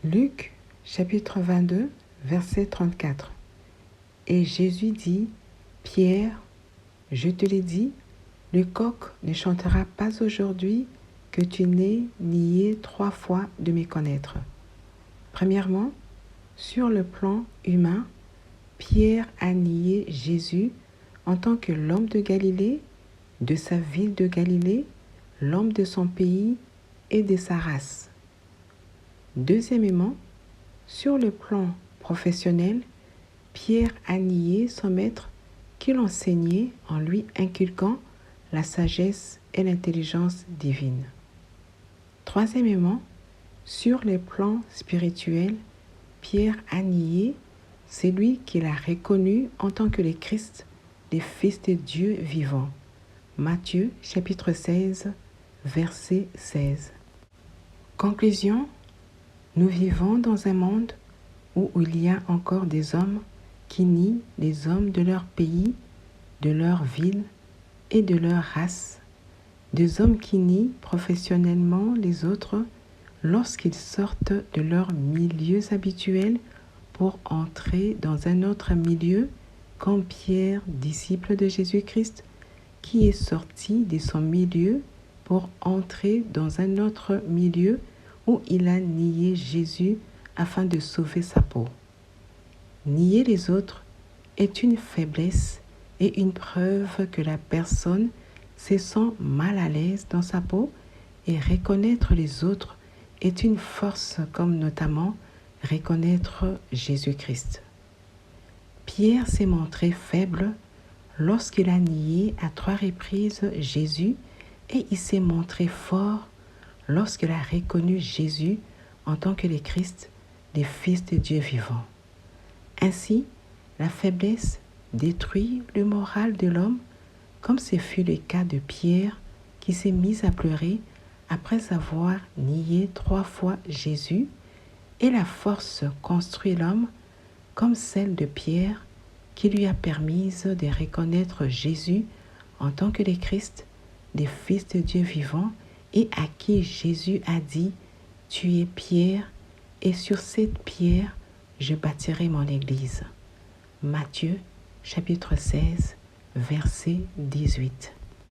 Luc chapitre 22, verset 34. Et Jésus dit, Pierre, je te l'ai dit, le coq ne chantera pas aujourd'hui que tu n'aies nié 3 fois de me connaître. Premièrement, sur le plan humain, Pierre a nié Jésus en tant que l'homme de Galilée, de sa ville de Galilée, l'homme de son pays et de sa race. Deuxièmement, sur le plan professionnel, Pierre a nié son maître qui l'enseignait en lui inculquant la sagesse et l'intelligence divine. Troisièmement, sur le plan spirituel, Pierre a nié celui qu'il a reconnu en tant que le Christ, le Fils de Dieu vivant. Matthieu chapitre 16, verset 16. Conclusion, nous vivons dans un monde où il y a encore des hommes qui nient les hommes de leur pays, de leur ville et de leur race, des hommes qui nient professionnellement les autres lorsqu'ils sortent de leurs milieux habituels pour entrer dans un autre milieu, comme Pierre, disciple de Jésus-Christ, qui est sorti de son milieu pour entrer dans un autre milieu où il a nié Jésus afin de sauver sa peau. Nier les autres est une faiblesse et une preuve que la personne se sent mal à l'aise dans sa peau, et reconnaître les autres est une force, comme notamment reconnaître Jésus-Christ. Pierre s'est montré faible lorsqu'il a nié à 3 reprises Jésus, et il s'est montré fort lorsqu'il a reconnu Jésus en tant que le Christ, le Fils de Dieu vivant. Ainsi, la faiblesse détruit le moral de l'homme, comme ce fut le cas de Pierre qui s'est mis à pleurer après avoir nié 3 fois Jésus, et la force construit l'homme comme celle de Pierre qui lui a permis de reconnaître Jésus en tant que le Christ, le Fils de Dieu vivant, et à qui Jésus a dit, « Tu es Pierre, et sur cette pierre, je bâtirai mon église. » Matthieu, chapitre 16, verset 18.